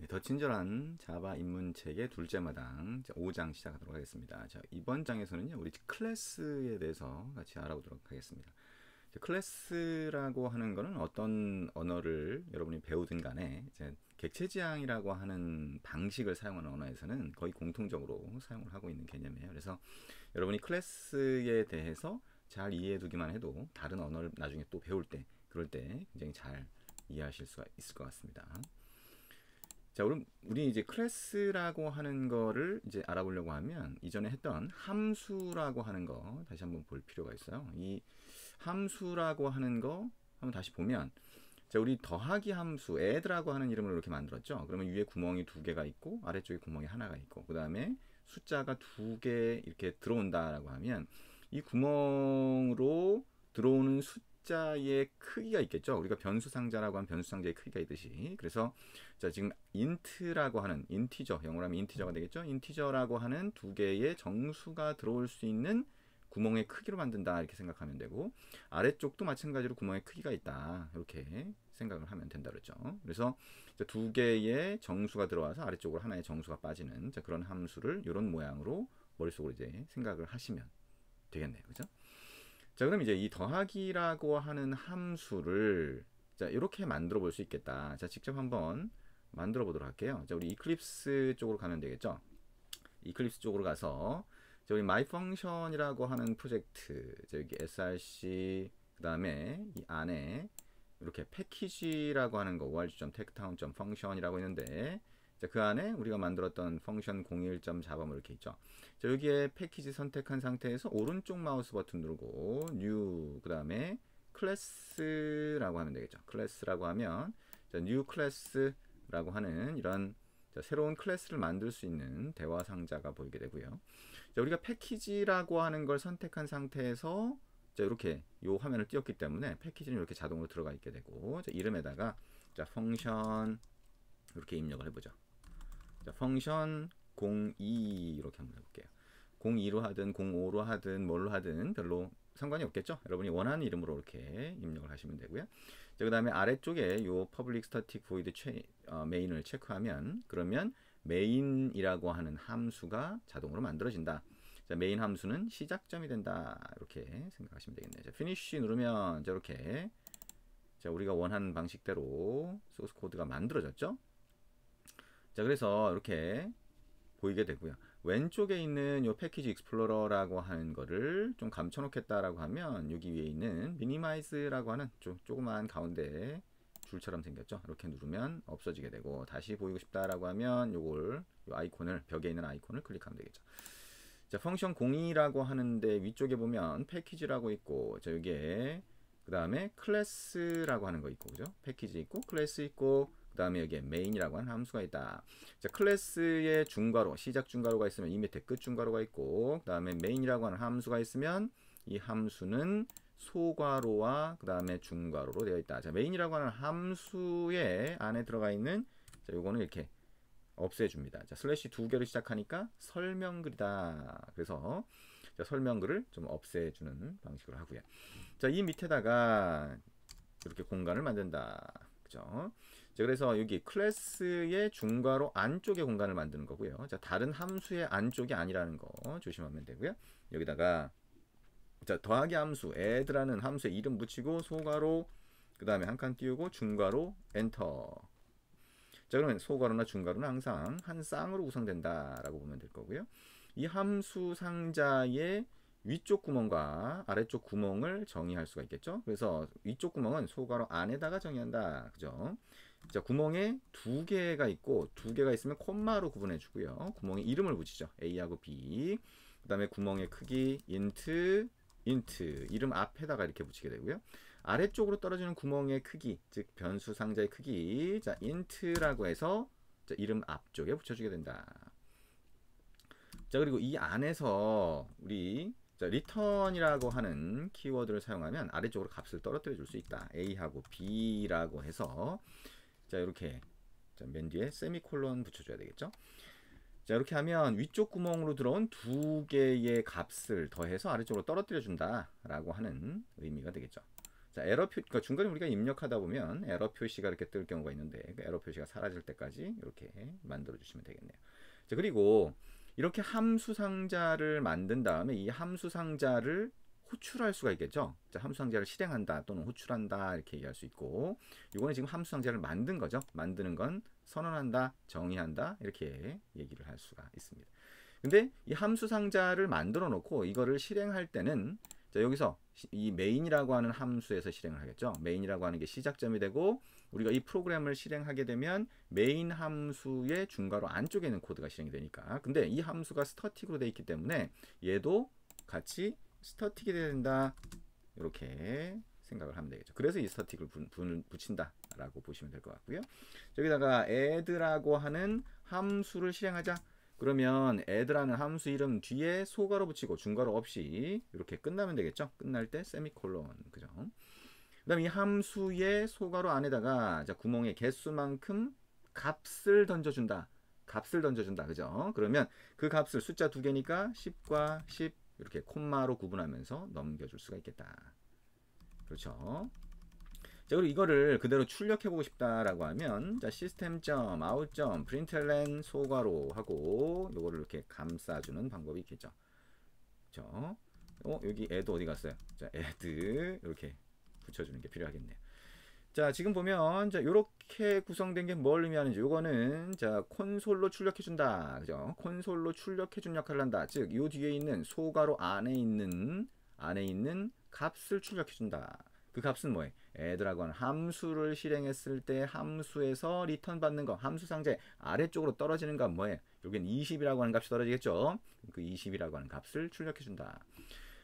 더 친절한 자바 입문책의 둘째 마당 5장 시작하도록 하겠습니다. 자, 이번 장에서는요, 우리 클래스에 대해서 같이 알아보도록 하겠습니다. 클래스라고 하는 거는 어떤 언어를 여러분이 배우든 간에 이제 객체지향이라고 하는 방식을 사용하는 언어에서는 거의 공통적으로 사용을 하고 있는 개념이에요. 그래서 여러분이 클래스에 대해서 잘 이해해 두기만 해도 다른 언어를 나중에 또 배울 때, 그럴 때 굉장히 잘 이해하실 수가 있을 것 같습니다. 자, 그럼 우리 이제 클래스라고 하는 거를 이제 알아보려고 하면 이전에 했던 함수라고 하는 거 다시 한번 볼 필요가 있어요. 이 함수라고 하는 거 한번 다시 보면, 자, 우리 더하기 함수 add라고 하는 이름으로 이렇게 만들었죠. 그러면 위에 구멍이 두 개가 있고 아래쪽에 구멍이 하나가 있고 그 다음에 숫자가 두 개 이렇게 들어온다라고 하면 이 구멍으로 들어오는 숫자의 크기가 있겠죠. 우리가 변수 상자라고 하는 변수 상자의 크기가 있듯이. 그래서 자, 지금 int라고 하는 인티저, 영어로 하면 인티저가 되겠죠. 인티저라고 하는 두 개의 정수가 들어올 수 있는 구멍의 크기로 만든다, 이렇게 생각하면 되고, 아래쪽도 마찬가지로 구멍의 크기가 있다, 이렇게 생각을 하면 된다 그랬죠. 그래서 두 개의 정수가 들어와서 아래쪽으로 하나의 정수가 빠지는 그런 함수를 이런 모양으로 머릿속으로 이제 생각을 하시면 되겠네요. 그죠? 자, 그럼 이제 이 더하기라고 하는 함수를 자, 이렇게 만들어 볼 수 있겠다. 자, 직접 한번 만들어 보도록 할게요. 자, 우리 이클립스 쪽으로 가면 되겠죠. 이클립스 쪽으로 가서 자, 우리 myfunction이라고 하는 프로젝트, 여기 src, 그 다음에 이 안에 이렇게 패키지라고 하는 거 org.taketown.function이라고 있는데, 자, 그 안에 우리가 만들었던 펑션 01.java 뭐 이렇게 있죠. 자, 여기에 패키지 선택한 상태에서 오른쪽 마우스 버튼 누르고 new, 그 다음에 클래스라고 하면 되겠죠. 클래스라고 하면 자, new 클래스라고 하는 이런 자, 새로운 클래스를 만들 수 있는 대화 상자가 보이게 되고요. 자, 우리가 패키지라고 하는 걸 선택한 상태에서 자, 이렇게 요 화면을 띄웠기 때문에 패키지는 이렇게 자동으로 들어가 있게 되고, 자, 이름에다가 자, 펑션 이렇게 입력을 해보죠. 자, 펑션 02 이렇게 한번 해볼게요. 02로 하든 05로 하든 뭘로 하든 별로 상관이 없겠죠. 여러분이 원하는 이름으로 이렇게 입력을 하시면 되고요. 자, 그 다음에 아래쪽에 요 public static void main을 체크하면, 그러면 main이라고 하는 함수가 자동으로 만들어진다. 자, 메인 함수는 시작점이 된다, 이렇게 생각하시면 되겠네요. 자, finish 누르면 자, 이렇게 자, 우리가 원하는 방식대로 소스 코드가 만들어졌죠. 자, 그래서 이렇게 보이게 되고요. 왼쪽에 있는 요 패키지 익스플로러라고 하는 거를 좀 감춰놓겠다라고 하면 여기 위에 있는 미니마이즈라고 하는 조그만 가운데 줄처럼 생겼죠. 이렇게 누르면 없어지게 되고, 다시 보이고 싶다라고 하면 요걸 요 아이콘을, 벽에 있는 아이콘을 클릭하면 되겠죠. 자, 펑션 02라고 하는데 위쪽에 보면 패키지라고 있고, 자, 여기에 그 다음에 클래스라고 하는 거 있고, 그죠? 패키지 있고 클래스 있고, 그 다음에 여기에 메인이라고 하는 함수가 있다. 자, 클래스의 중괄호, 시작 중괄호가 있으면 이 밑에 끝 중괄호가 있고, 그 다음에 메인이라고 하는 함수가 있으면 이 함수는 소괄호와 그 다음에 중괄호로 되어 있다. 자, 메인이라고 하는 함수의 안에 들어가 있는 자, 요거는 이렇게 없애줍니다. 자, 슬래시 두 개로 시작하니까 설명글이다. 그래서 자, 설명글을 좀 없애주는 방식으로 하고요. 자, 이 밑에다가 이렇게 공간을 만든다. 그죠? 자, 그래서 여기 클래스의 중괄호 안쪽에 공간을 만드는 거고요. 자, 다른 함수의 안쪽이 아니라는 거 조심하면 되고요. 여기다가 자, 더하기 함수 add라는 함수에 이름 붙이고 소괄호 그 다음에 한 칸 띄우고 중괄호 엔터. 자, 그러면 소괄호나 중괄호는 항상 한 쌍으로 구성된다라고 보면 될 거고요. 이 함수 상자의 위쪽 구멍과 아래쪽 구멍을 정의할 수가 있겠죠. 그래서 위쪽 구멍은 소괄호 안에다가 정의한다. 그죠? 자, 구멍에 두 개가 있고, 두 개가 있으면 콤마로 구분해 주고요. 구멍에 이름을 붙이죠. A하고 B. 그 다음에 구멍의 크기 int 이름 앞에다가 이렇게 붙이게 되고요. 아래쪽으로 떨어지는 구멍의 크기, 즉 변수 상자의 크기, 자, int라고 해서 자, 이름 앞쪽에 붙여주게 된다. 자, 그리고 이 안에서 우리 자, return이라고 하는 키워드를 사용하면 아래쪽으로 값을 떨어뜨려 줄 수 있다. A하고 B라고 해서 자, 이렇게 자, 맨 뒤에 세미콜론 붙여줘야 되겠죠. 자, 이렇게 하면 위쪽 구멍으로 들어온 두 개의 값을 더해서 아래쪽으로 떨어뜨려 준다 라고 하는 의미가 되겠죠. 자, 자, 에러 표, 그러니까 중간에 우리가 입력하다 보면 에러 표시가 이렇게 뜰 경우가 있는데 그 에러 표시가 사라질 때까지 이렇게 만들어 주시면 되겠네요. 자, 그리고 이렇게 함수 상자를 만든 다음에 이 함수 상자를 호출할 수가 있겠죠. 자, 함수 상자를 실행한다 또는 호출한다 이렇게 얘기할 수 있고, 이거는 지금 함수 상자를 만든 거죠. 만드는 건 선언한다, 정의한다 이렇게 얘기를 할 수가 있습니다. 근데 이 함수 상자를 만들어 놓고 이거를 실행할 때는, 자, 여기서 이 메인이라고 하는 함수에서 실행을 하겠죠. 메인이라고 하는 게 시작점이 되고, 우리가 이 프로그램을 실행하게 되면 메인 함수의 중괄호 안쪽에 있는 코드가 실행이 되니까. 근데 이 함수가 스태틱으로 되어 있기 때문에 얘도 같이 스태틱이 된다, 이렇게 생각을 하면 되겠죠. 그래서 이 스태틱을 붙인다 라고 보시면 될 것 같고요. 여기다가 add라고 하는 함수를 실행하자. 그러면 add라는 함수 이름 뒤에 소괄호 붙이고 중괄호 없이 이렇게 끝나면 되겠죠. 끝날 때 세미콜론, 그죠? 그 다음 이 함수의 소괄호 안에다가, 자, 구멍의 개수만큼 값을 던져준다. 값을 던져준다, 그죠? 그러면 그 값을 숫자 두 개니까 10과 10 이렇게 콤마로 구분하면서 넘겨줄 수가 있겠다. 그렇죠? 자, 그리고 이거를 그대로 출력해보고 싶다라고 하면, 자, system.out.println 소괄호 하고 요거를 이렇게 감싸주는 방법이 있겠죠. 그렇죠? 여기 add 어디 갔어요? 자, add 이렇게 붙여주는 게 필요하겠네요. 자, 지금 보면, 자, 요렇게 구성된 게 뭘 의미하는지, 요거는, 자, 콘솔로 출력해준다. 그죠? 콘솔로 출력해준 역할을 한다. 즉, 요 뒤에 있는 소괄호 안에 있는 값을 출력해준다. 그 값은 뭐예요? add라고 하는 함수를 실행했을 때 함수에서 리턴 받는 거, 함수 상자의 아래쪽으로 떨어지는 값 뭐예요? 여기는 20이라고 하는 값이 떨어지겠죠? 그 20이라고 하는 값을 출력해준다.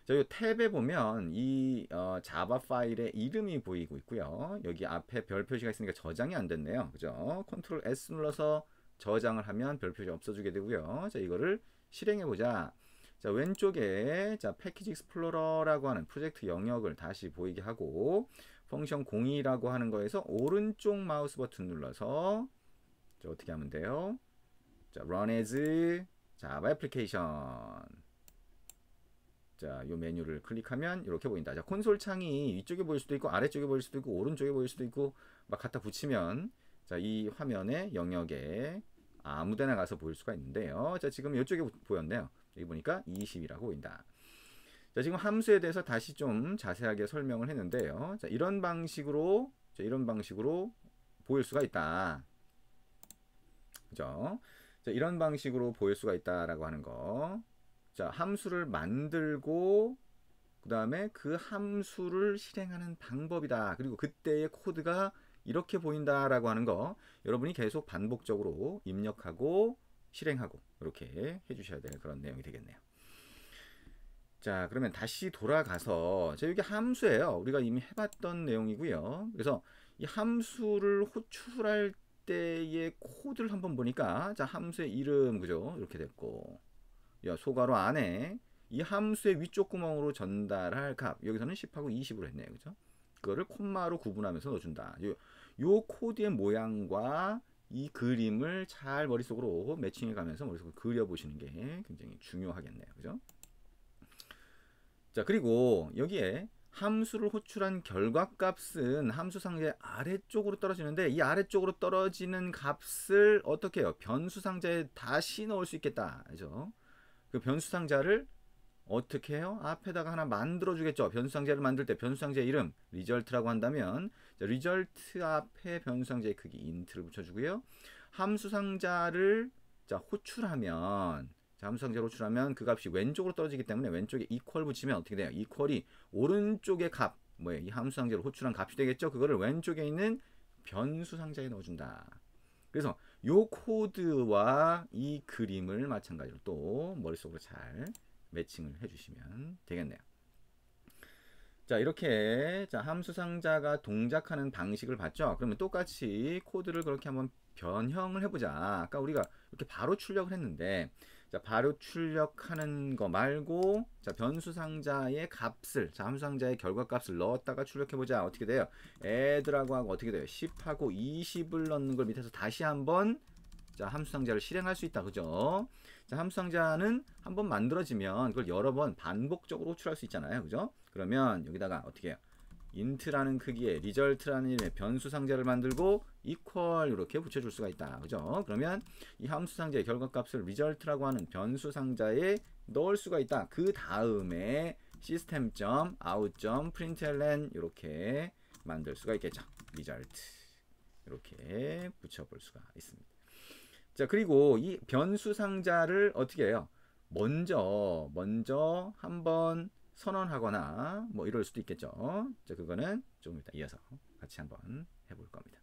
자, 이 탭에 보면 이 자바 파일의 이름이 보이고 있고요. 여기 앞에 별 표시가 있으니까 저장이 안 됐네요. 그죠? 컨트롤 S 눌러서 저장을 하면 별 표시 없어지게 되고요. 자, 이거를 실행해 보자. 자, 왼쪽에, 자, 패키지 익스플로러라고 하는 프로젝트 영역을 다시 보이게 하고, 펑션 02라고 하는 거에서 오른쪽 마우스 버튼 눌러서, 자, 어떻게 하면 돼요? 자, run as java application. 자, 요 메뉴를 클릭하면 이렇게 보인다. 자, 콘솔 창이 위쪽에 보일 수도 있고 아래쪽에 보일 수도 있고 오른쪽에 보일 수도 있고 막 갖다 붙이면, 자, 이 화면의 영역에 아무데나 가서 보일 수가 있는데요. 자, 지금 이쪽에 보였네요. 여기 보니까 20이라고 보인다. 자, 지금 함수에 대해서 다시 좀 자세하게 설명을 했는데요. 자, 이런 방식으로 보일 수가 있다. 그죠? 자, 이런 방식으로 보일 수가 있다라고 하는 거. 자, 함수를 만들고 그 다음에 그 함수를 실행하는 방법이다. 그리고 그때의 코드가 이렇게 보인다라고 하는 거, 여러분이 계속 반복적으로 입력하고 실행하고 이렇게 해주셔야 될 그런 내용이 되겠네요. 자, 그러면 다시 돌아가서, 자, 여기 함수예요. 우리가 이미 해봤던 내용이고요. 그래서 이 함수를 호출할 때의 코드를 한번 보니까, 자, 함수의 이름, 그죠? 이렇게 됐고, 소괄호 안에 이 함수의 위쪽 구멍으로 전달할 값, 여기서는 10하고 20으로 했네요. 그죠? 그거를 콤마로 구분하면서 넣어준다. 요 코드의 모양과 이 그림을 잘 머릿속으로 매칭해 가면서 머릿속으로 그려보시는 게 굉장히 중요하겠네요. 그죠? 자, 그리고 여기에 함수를 호출한 결과값은 함수 상자의 아래쪽으로 떨어지는데, 이 아래쪽으로 떨어지는 값을 어떻게 해요? 변수 상자에 다시 넣을 수 있겠다. 그죠? 그 변수 상자를 어떻게 해요? 앞에다가 하나 만들어 주겠죠. 변수 상자를 만들 때 변수 상자의 이름 result라고 한다면, 자, result 앞에 변수 상자의 크기 int를 붙여주고요. 함수 상자를, 자, 호출하면, 자, 함수 상자를 호출하면 그 값이 왼쪽으로 떨어지기 때문에 왼쪽에 equal 붙이면 어떻게 돼요? equal이 오른쪽의 값, 뭐예요? 이 함수 상자를 호출한 값이 되겠죠. 그거를 왼쪽에 있는 변수 상자에 넣어준다. 그래서 요 코드와 이 그림을 마찬가지로 또 머릿속으로 잘 매칭을 해주시면 되겠네요. 자, 이렇게, 자, 함수 상자가 동작하는 방식을 봤죠. 그러면 똑같이 코드를 그렇게 한번 변형을 해보자. 아까 우리가 이렇게 바로 출력을 했는데, 자, 바로 출력하는 거 말고, 자, 변수 상자의 값을, 자, 함수 상자의 결과값을 넣었다가 출력해보자. 어떻게 돼요? add라고 하고 어떻게 돼요? 10하고 20을 넣는 걸 밑에서 다시 한번, 자, 함수 상자를 실행할 수 있다. 그죠? 자, 함수 상자는 한번 만들어지면 그걸 여러 번 반복적으로 호출할 수 있잖아요. 그죠? 그러면 여기다가 어떻게 해요? int라는 크기의 result라는 이름의 변수 상자를 만들고 equal 이렇게 붙여줄 수가 있다. 그죠? 그러면 이 함수 상자의 결과값을 result라고 하는 변수 상자에 넣을 수가 있다. 그 다음에 system.out.println 이렇게 만들 수가 있겠죠. result 이렇게 붙여볼 수가 있습니다. 자, 그리고 이 변수 상자를 어떻게 해요? 먼저 한번 선언하거나 뭐 이럴 수도 있겠죠. 자, 그거는 좀 이따 이어서 같이 한번 해볼 겁니다.